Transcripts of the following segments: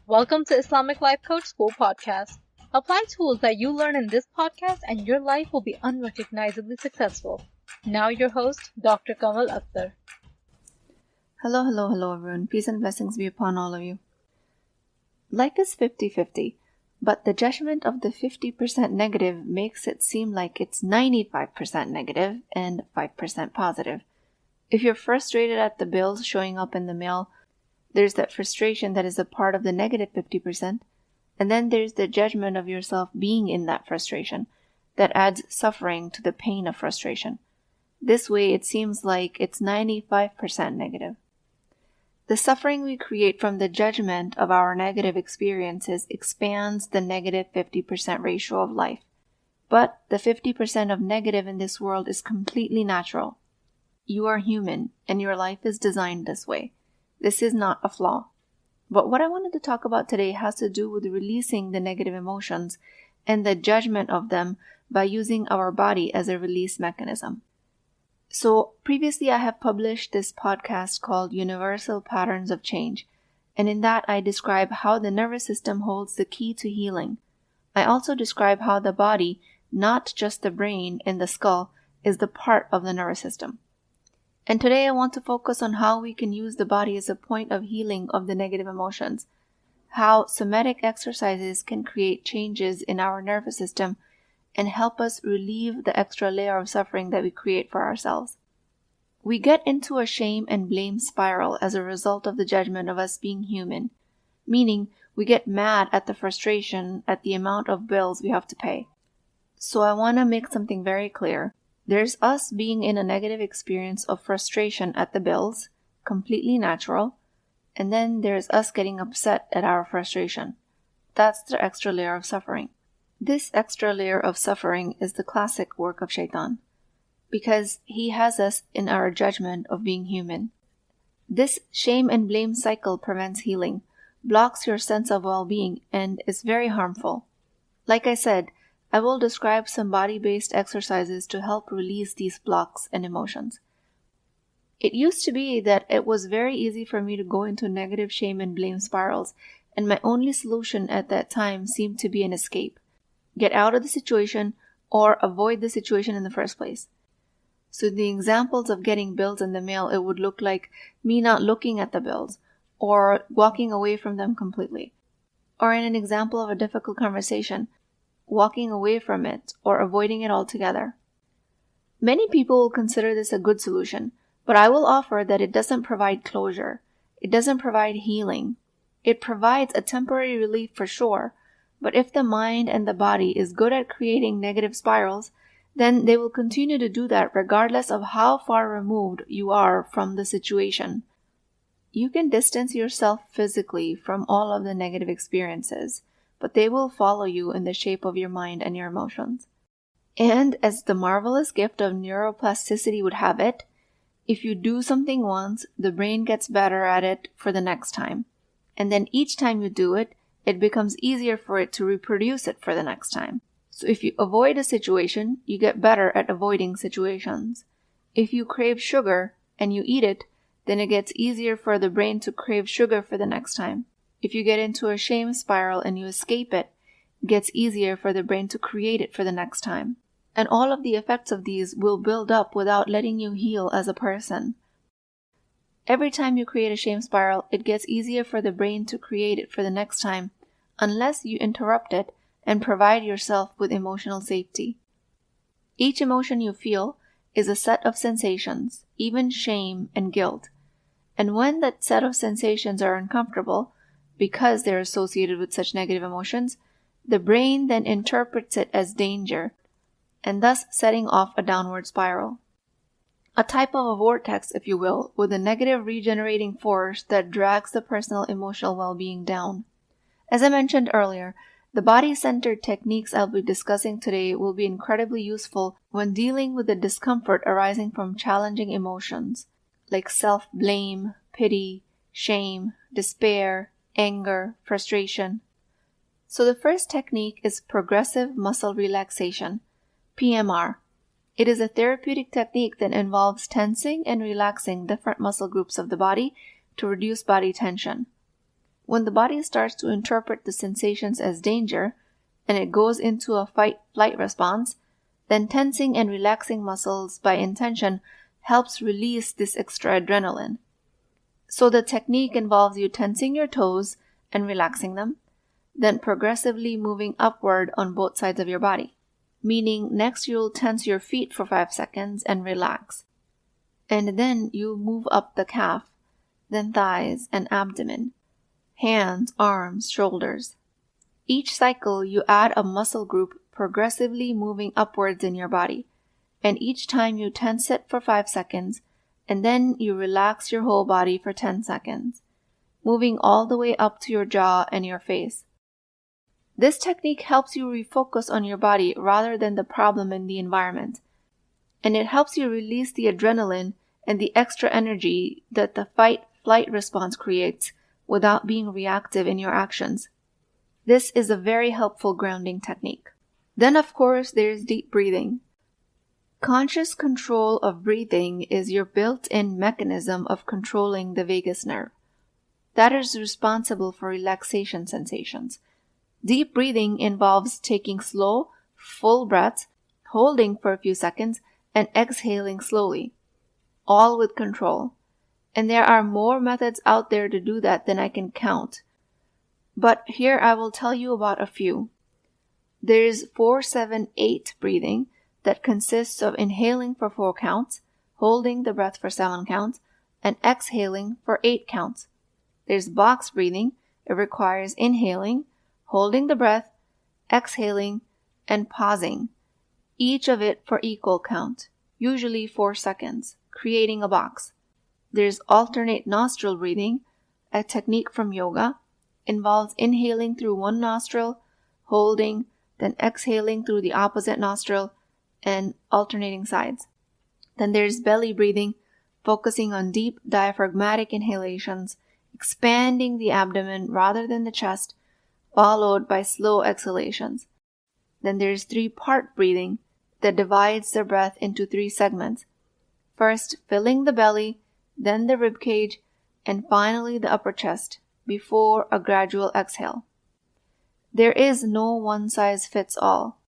Welcome to Islamic Life Coach School Podcast. Apply tools that you learn in this podcast and your life will be unrecognizably successful. Now your host, Dr. Kamal Akhtar. Hello everyone. Peace and blessings be upon all of you. Life is 50-50, but the judgment of the 50% negative makes it seem like it's 95% negative and 5% positive. If you're frustrated at the bills showing up in the mail, there's that frustration that is a part of the negative 50%, and then there's the judgment of yourself being in that frustration that adds suffering to the pain of frustration. This way, it seems like it's 95% negative. The suffering we create from the judgment of our negative experiences expands the negative 50% ratio of life. But the 50% of negative in this world is completely natural. You are human, and your life is designed this way. This is not a flaw. But what I wanted to talk about today has to do with releasing the negative emotions and the judgment of them by using our body as a release mechanism. So previously I have published this podcast called Universal Patterns of Change, and in that I describe how the nervous system holds the key to healing. I also describe how the body, not just the brain and the skull, is the part of the nervous system. And today I want to focus on how we can use the body as a point of healing of the negative emotions, how somatic exercises can create changes in our nervous system and help us relieve the extra layer of suffering that we create for ourselves. We get into a shame and blame spiral as a result of the judgment of us being human, meaning we get mad at the frustration at the amount of bills we have to pay. So I want to make something very clear. There's us being in a negative experience of frustration at the bills, completely natural, and then there's us getting upset at our frustration. That's the extra layer of suffering. This extra layer of suffering is the classic work of Shaitan, because he has us in our judgment of being human. This shame and blame cycle prevents healing, blocks your sense of well-being, and is very harmful. Like I said, I will describe some body-based exercises to help release these blocks and emotions. It used to be that it was very easy for me to go into negative shame and blame spirals, and my only solution at that time seemed to be an escape. Get out of the situation or avoid the situation in the first place. So the examples of getting bills in the mail, it would look like me not looking at the bills or walking away from them completely. Or in an example of a difficult conversation, walking away from it or avoiding it altogether. Many people will consider this a good solution, but I will offer that it doesn't provide closure. It doesn't provide healing. It provides a temporary relief for sure, but if the mind and the body is good at creating negative spirals, then they will continue to do that regardless of how far removed you are from the situation. You can distance yourself physically from all of the negative experiences, but they will follow you in the shape of your mind and your emotions. And as the marvelous gift of neuroplasticity would have it, if you do something once, the brain gets better at it for the next time. And then each time you do it, it becomes easier for it to reproduce it for the next time. So if you avoid a situation, you get better at avoiding situations. If you crave sugar and you eat it, then it gets easier for the brain to crave sugar for the next time. If you get into a shame spiral and you escape it, it gets easier for the brain to create it for the next time. And all of the effects of these will build up without letting you heal as a person. Every time you create a shame spiral, it gets easier for the brain to create it for the next time, unless you interrupt it and provide yourself with emotional safety. Each emotion you feel is a set of sensations, even shame and guilt. And when that set of sensations are uncomfortable, because they're associated with such negative emotions, the brain then interprets it as danger, and thus setting off a downward spiral. A type of a vortex, if you will, with a negative regenerating force that drags the personal emotional well-being down. As I mentioned earlier, the body-centered techniques I'll be discussing today will be incredibly useful when dealing with the discomfort arising from challenging emotions, like self-blame, pity, shame, despair, anger, frustration. So the first technique is progressive muscle relaxation, PMR. It is a therapeutic technique that involves tensing and relaxing different muscle groups of the body to reduce body tension. When the body starts to interpret the sensations as danger, and it goes into a fight-flight response, then tensing and relaxing muscles by intention helps release this extra adrenaline. So the technique involves you tensing your toes and relaxing them, then progressively moving upward on both sides of your body. Meaning next you'll tense your feet for 5 seconds and relax. And then you move up the calf, then thighs and abdomen, hands, arms, shoulders. Each cycle you add a muscle group progressively moving upwards in your body, and each time you tense it for 5 seconds, and then you relax your whole body for 10 seconds, moving all the way up to your jaw and your face. This technique helps you refocus on your body rather than the problem in the environment, and it helps you release the adrenaline and the extra energy that the fight-flight response creates without being reactive in your actions. This is a very helpful grounding technique. Then, of course, there's deep breathing. Conscious control of breathing is your built-in mechanism of controlling the vagus nerve. That is responsible for relaxation sensations. Deep breathing involves taking slow, full breaths, holding for a few seconds, and exhaling slowly, all with control. And there are more methods out there to do that than I can count. But here I will tell you about a few. There is 4-7-8 breathing that consists of inhaling for 4 counts, holding the breath for 7 counts, and exhaling for 8 counts. There's box breathing. It requires inhaling, holding the breath, exhaling, and pausing, each of it for equal count, usually 4 seconds, creating a box. There's alternate nostril breathing, a technique from yoga. Involves inhaling through one nostril, holding, then exhaling through the opposite nostril, and alternating sides. Then there's belly breathing, focusing on deep diaphragmatic inhalations, expanding the abdomen rather than the chest, followed by slow exhalations. Then there's 3-part breathing that divides the breath into 3 segments. First, filling the belly, then the ribcage, and finally the upper chest, before a gradual exhale. There is no one-size-fits-all.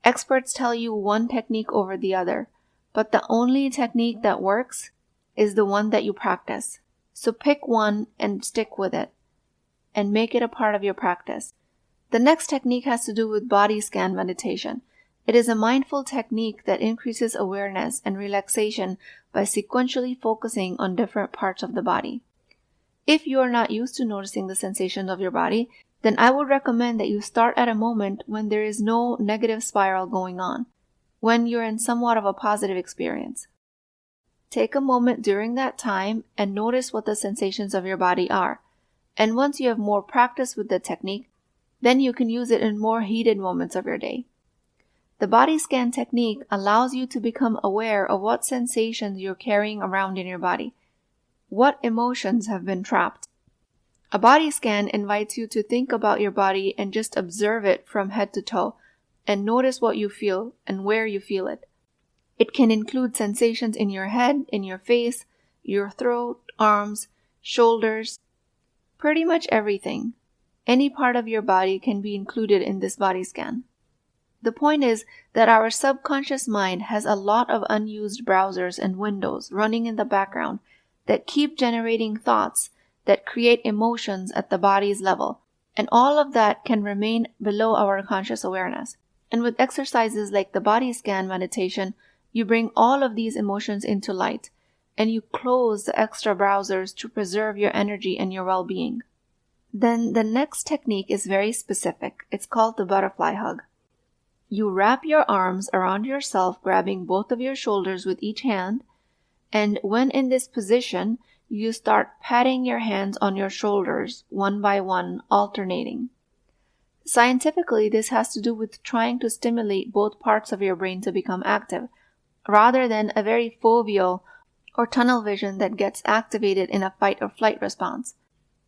Experts tell you one technique over the other, but the only technique that works is the one that you practice. So pick one and stick with it, and make it a part of your practice. The next technique has to do with body scan meditation. It is a mindful technique that increases awareness and relaxation by sequentially focusing on different parts of the body. If you are not used to noticing the sensations of your body, then I would recommend that you start at a moment when there is no negative spiral going on, when you're in somewhat of a positive experience. Take a moment during that time and notice what the sensations of your body are. And once you have more practice with the technique, then you can use it in more heated moments of your day. The body scan technique allows you to become aware of what sensations you're carrying around in your body. What emotions have been trapped? A body scan invites you to think about your body and just observe it from head to toe and notice what you feel and where you feel it. It can include sensations in your head, in your face, your throat, arms, shoulders, pretty much everything. Any part of your body can be included in this body scan. The point is that our subconscious mind has a lot of unused browsers and windows running in the background that keep generating thoughts that create emotions at the body's level, and all of that can remain below our conscious awareness. And with exercises like the body scan meditation, you bring all of these emotions into light, and you close the extra browsers to preserve your energy and your well-being. Then the next technique is very specific. It's called the butterfly hug. You wrap your arms around yourself, grabbing both of your shoulders with each hand, and when in this position, you start patting your hands on your shoulders, one by one, alternating. Scientifically, this has to do with trying to stimulate both parts of your brain to become active, rather than a very foveal or tunnel vision that gets activated in a fight or flight response.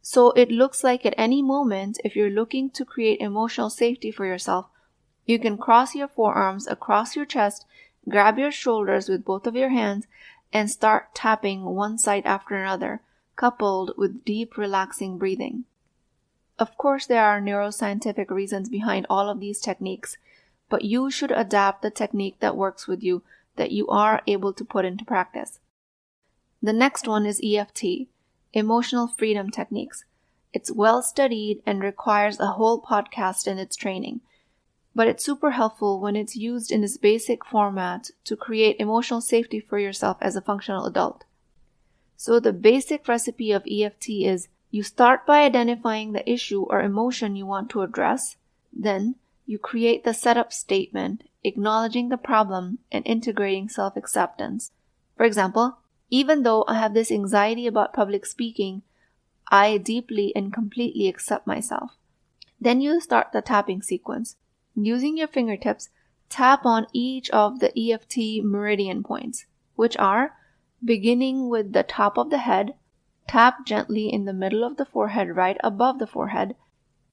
So it looks like at any moment, if you're looking to create emotional safety for yourself, you can cross your forearms across your chest, grab your shoulders with both of your hands, and start tapping one side after another, coupled with deep relaxing breathing. Of course, there are neuroscientific reasons behind all of these techniques, but you should adapt the technique that works with you, that you are able to put into practice. The next one is EFT, Emotional Freedom Techniques. It's well studied and requires a whole podcast in its training, but it's super helpful when it's used in its basic format to create emotional safety for yourself as a functional adult. So the basic recipe of EFT is you start by identifying the issue or emotion you want to address. Then you create the setup statement, acknowledging the problem and integrating self-acceptance. For example, even though I have this anxiety about public speaking, I deeply and completely accept myself. Then you start the tapping sequence. Using your fingertips, tap on each of the EFT meridian points, which are beginning with the top of the head, tap gently in the middle of the forehead right above the forehead,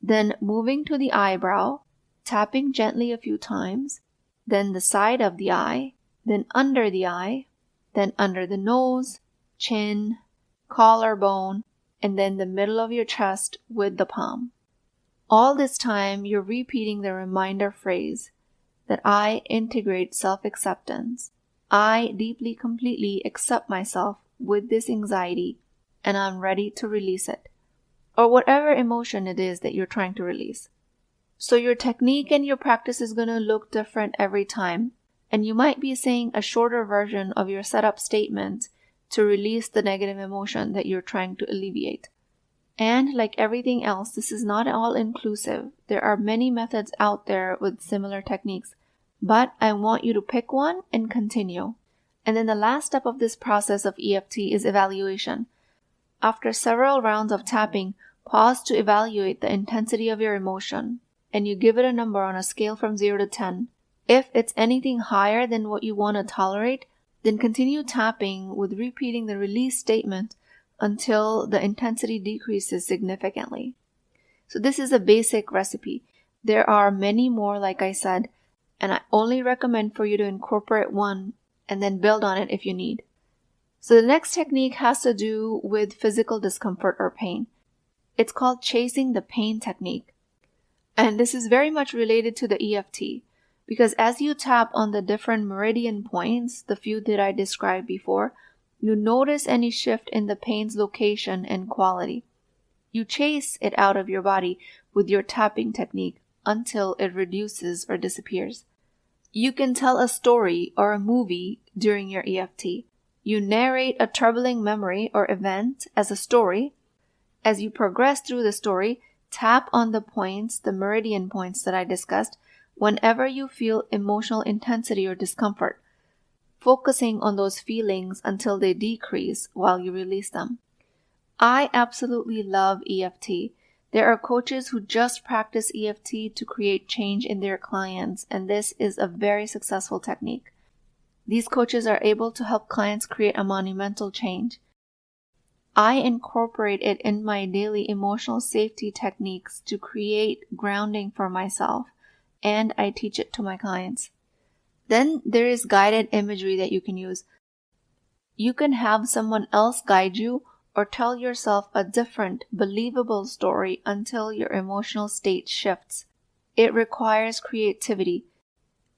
then moving to the eyebrow, tapping gently a few times, then the side of the eye, then under the eye, then under the nose, chin, collarbone, and then the middle of your chest with the palm. All this time, you're repeating the reminder phrase that I integrate self-acceptance. I deeply, completely accept myself with this anxiety, and I'm ready to release it, or whatever emotion it is that you're trying to release. So your technique and your practice is going to look different every time, and you might be saying a shorter version of your setup statement to release the negative emotion that you're trying to alleviate. And like everything else, this is not all inclusive. There are many methods out there with similar techniques, but I want you to pick one and continue. And then the last step of this process of EFT is evaluation. After several rounds of tapping, pause to evaluate the intensity of your emotion, and you give it a number on a scale from 0 to 10. If it's anything higher than what you want to tolerate, then continue tapping with repeating the release statement until the intensity decreases significantly. So this is a basic recipe. There are many more, like I said, and I only recommend for you to incorporate one and then build on it if you need. So the next technique has to do with physical discomfort or pain. It's called chasing the pain technique. And this is very much related to the EFT, because as you tap on the different meridian points, the few that I described before, you notice any shift in the pain's location and quality. You chase it out of your body with your tapping technique until it reduces or disappears. You can tell a story or a movie during your EFT. You narrate a troubling memory or event as a story. As you progress through the story, tap on the points, the meridian points that I discussed, whenever you feel emotional intensity or discomfort, focusing on those feelings until they decrease while you release them. I absolutely love EFT. There are coaches who just practice EFT to create change in their clients, and this is a very successful technique. These coaches are able to help clients create a monumental change. I incorporate it in my daily emotional safety techniques to create grounding for myself, and I teach it to my clients. Then there is guided imagery that you can use. You can have someone else guide you or tell yourself a different, believable story until your emotional state shifts. It requires creativity.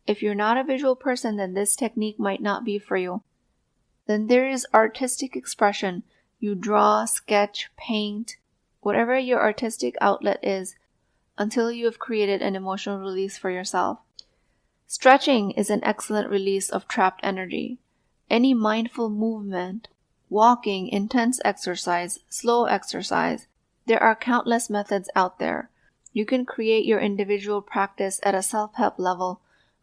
If you're not a visual person, then this technique might not be for you. Then there is artistic expression. You draw, sketch, paint, whatever your artistic outlet is, until you have created an emotional release for yourself. Stretching is an excellent release of trapped energy. Any mindful movement, walking, intense exercise, slow exercise, there are countless methods out there. You can create your individual practice at a self-help level,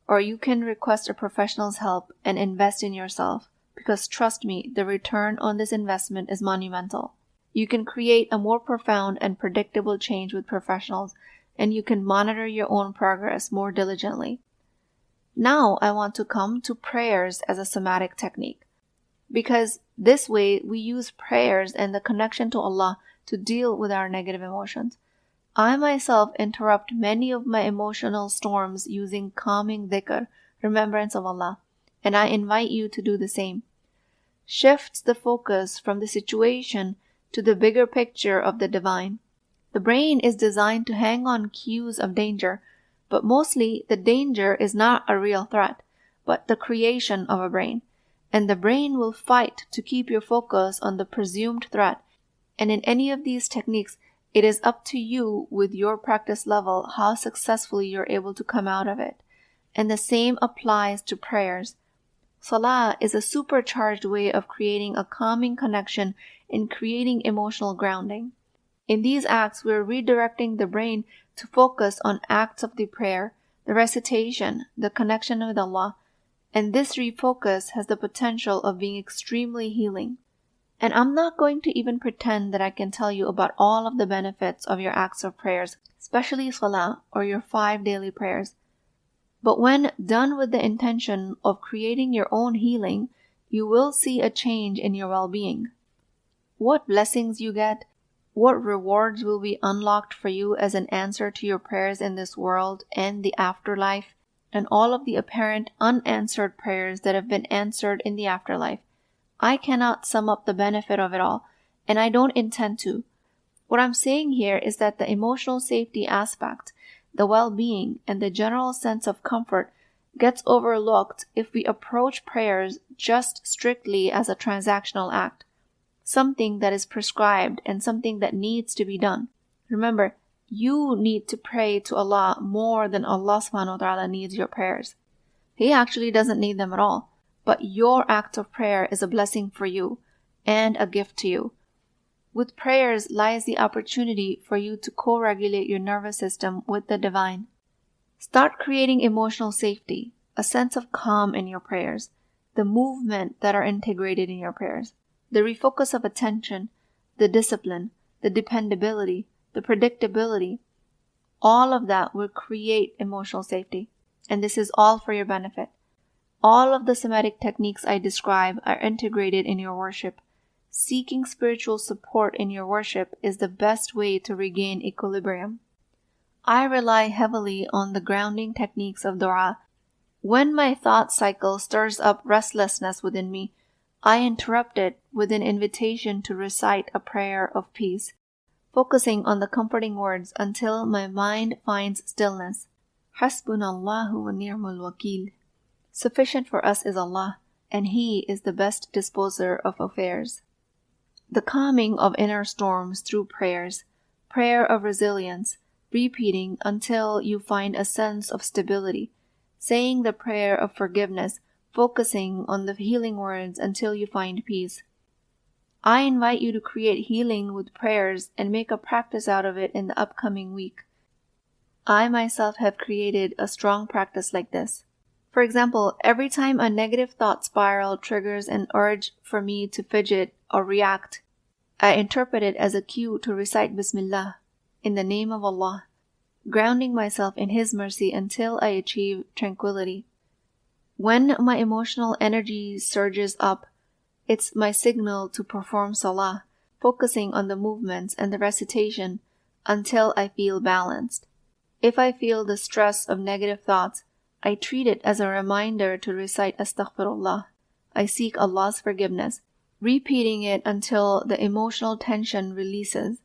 or you can request a professional's help and invest in yourself, because trust me, the return on this investment is monumental. You can create a more profound and predictable change with professionals, and you can monitor your own progress more diligently. Now I want to come to prayers as a somatic technique, because this way we use prayers and the connection to Allah to deal with our negative emotions. I myself interrupt many of my emotional storms using calming dhikr, remembrance of Allah, and I invite you to do the same. Shift the focus from the situation to the bigger picture of the divine. The brain is designed to hang on cues of danger, but mostly the danger is not a real threat, but the creation of a brain. And the brain will fight to keep your focus on the presumed threat. And in any of these techniques, it is up to you with your practice level how successfully you're able to come out of it. And the same applies to prayers. Salah is a supercharged way of creating a calming connection and creating emotional grounding. In these acts, we're redirecting the brain to focus on acts of the prayer, the recitation, the connection with Allah, and this refocus has the potential of being extremely healing. And I'm not going to even pretend that I can tell you about all of the benefits of your acts of prayers, especially Salah or your 5 daily prayers. But when done with the intention of creating your own healing, you will see a change in your well-being. What blessings you get, what rewards will be unlocked for you as an answer to your prayers in this world and the afterlife, and all of the apparent unanswered prayers that have been answered in the afterlife. I cannot sum up the benefit of it all, and I don't intend to. What I'm saying here is that the emotional safety aspect, the well-being, and the general sense of comfort gets overlooked if we approach prayers just strictly as a transactional act, something that is prescribed and something that needs to be done. Remember, you need to pray to Allah more than Allah subhanahu wa ta'ala needs your prayers. He actually doesn't need them at all, but your act of prayer is a blessing for you and a gift to you. With prayers lies the opportunity for you to co-regulate your nervous system with the divine. Start creating emotional safety, a sense of calm in your prayers, the movement that are integrated in your prayers, the refocus of attention, the discipline, the dependability, the predictability. All of that will create emotional safety, and this is all for your benefit. All of the somatic techniques I describe are integrated in your worship. Seeking spiritual support in your worship is the best way to regain equilibrium. I rely heavily on the grounding techniques of dua. When my thought cycle stirs up restlessness within me, I interrupt it with an invitation to recite a prayer of peace, focusing on the comforting words until my mind finds stillness. Hasbunallahu wa ni'mal wakil. Sufficient for us is Allah, and He is the best disposer of affairs. The calming of inner storms through prayers, prayer of resilience, repeating until you find a sense of stability, saying the prayer of forgiveness, focusing on the healing words until you find peace. I invite you to create healing with prayers and make a practice out of it in the upcoming week. I myself have created a strong practice like this. For example, every time a negative thought spiral triggers an urge for me to fidget or react, I interpret it as a cue to recite Bismillah, in the name of Allah, grounding myself in His mercy until I achieve tranquility. When my emotional energy surges up, it's my signal to perform Salah, focusing on the movements and the recitation until I feel balanced. If I feel the stress of negative thoughts, I treat it as a reminder to recite Astaghfirullah. I seek Allah's forgiveness, repeating it until the emotional tension releases.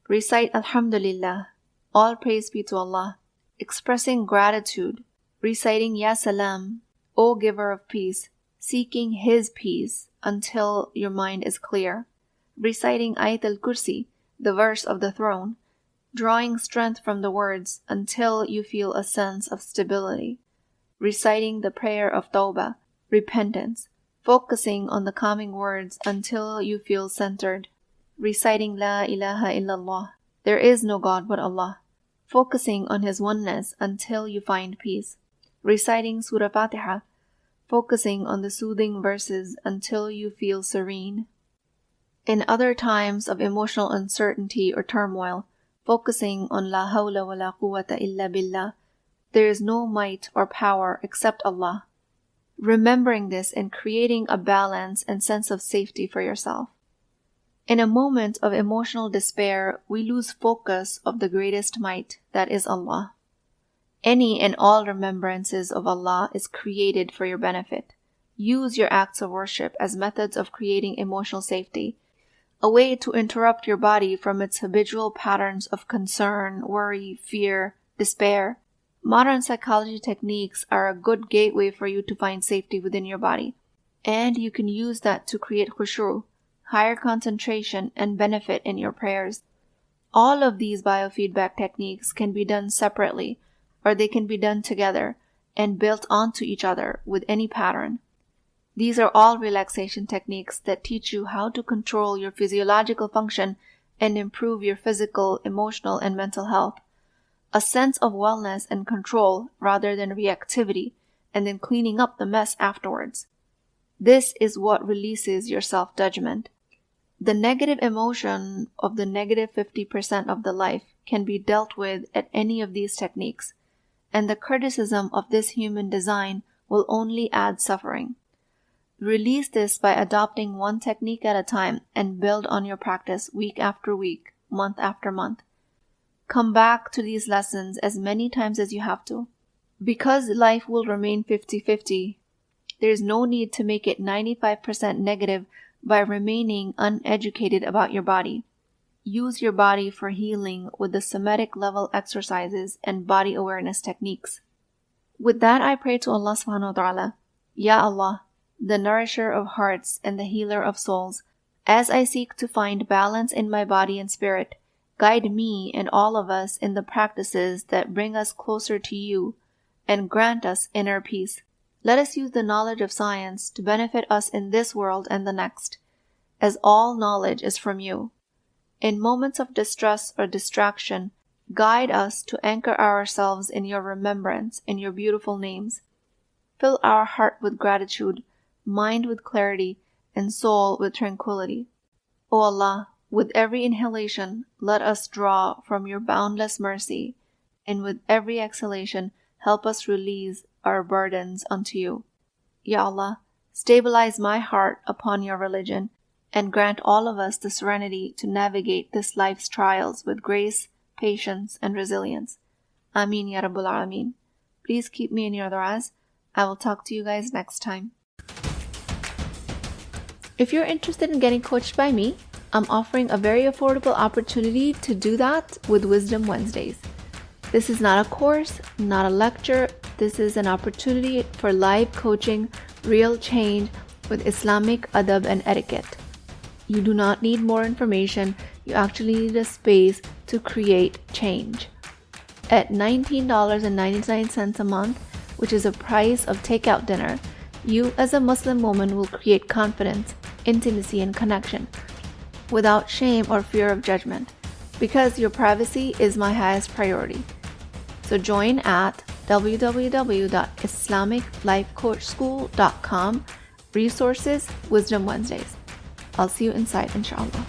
Recite Alhamdulillah, all praise be to Allah, expressing gratitude, reciting Ya Salam, O giver of peace, seeking His peace until your mind is clear, reciting Ayat al-Kursi, the verse of the throne, drawing strength from the words until you feel a sense of stability, reciting the prayer of Tawbah, repentance, focusing on the calming words until you feel centered, reciting La ilaha illallah, there is no God but Allah, focusing on His oneness until you find peace, reciting Surah Fatiha, focusing on the soothing verses until you feel serene. In other times of emotional uncertainty or turmoil, focusing on La hawla wa la quwwata illa billah, there is no might or power except Allah. Remembering this and creating a balance and sense of safety for yourself. In a moment of emotional despair, we lose focus of the greatest might, that is Allah. Any and all remembrances of Allah is created for your benefit. Use your acts of worship as methods of creating emotional safety. a way to interrupt your body from its habitual patterns of concern, worry, fear, despair. Modern psychology techniques are a good gateway for you to find safety within your body, and you can use that to create khushu', higher concentration, and benefit in your prayers. All of these biofeedback techniques can be done separately, or they can be done together and built onto each other with any pattern. These are all relaxation techniques that teach you how to control your physiological function and improve your physical, emotional, and mental health. A sense of wellness and control rather than reactivity, and then cleaning up the mess afterwards. This is what releases your self-judgment. The negative emotion of the negative 50% of the life can be dealt with at any of these techniques, and the criticism of this human design will only add suffering. Release this by adopting one technique at a time and build on your practice week after week, month after month. Come back to these lessons as many times as you have to. Because life will remain 50-50, there's no need to make it 95% negative by remaining uneducated about your body. Use your body for healing with the somatic level exercises and body awareness techniques. With that, I pray to Allah subhanahu wa ta'ala, Ya Allah, the nourisher of hearts and the healer of souls, as I seek to find balance in my body and spirit, guide me and all of us in the practices that bring us closer to you and grant us inner peace. Let us use the knowledge of science to benefit us in this world and the next, as all knowledge is from you. In moments of distress or distraction, guide us to anchor ourselves in your remembrance, in your beautiful names. Fill our heart with gratitude, mind with clarity, and soul with tranquility. O Allah, with every inhalation, let us draw from your boundless mercy, and with every exhalation, help us release our burdens unto you. Ya Allah, stabilize my heart upon your religion, and grant all of us the serenity to navigate this life's trials with grace, patience, and resilience. Ameen Ya Rabbul Alameen. Please keep me in your du'as. I will talk to you guys next time. If you're interested in getting coached by me, I'm offering a very affordable opportunity to do that with Wisdom Wednesdays. This is not a course, not a lecture. This is an opportunity for live coaching, real change with Islamic adab and etiquette. You do not need more information. You actually need a space to create change. At $19.99 a month, which is the price of takeout dinner, you as a Muslim woman will create confidence, intimacy, and connection without shame or fear of judgment, because your privacy is my highest priority. So join at www.islamiclifecoachschool.com, resources, Wisdom Wednesdays. I'll see you inside, inshallah.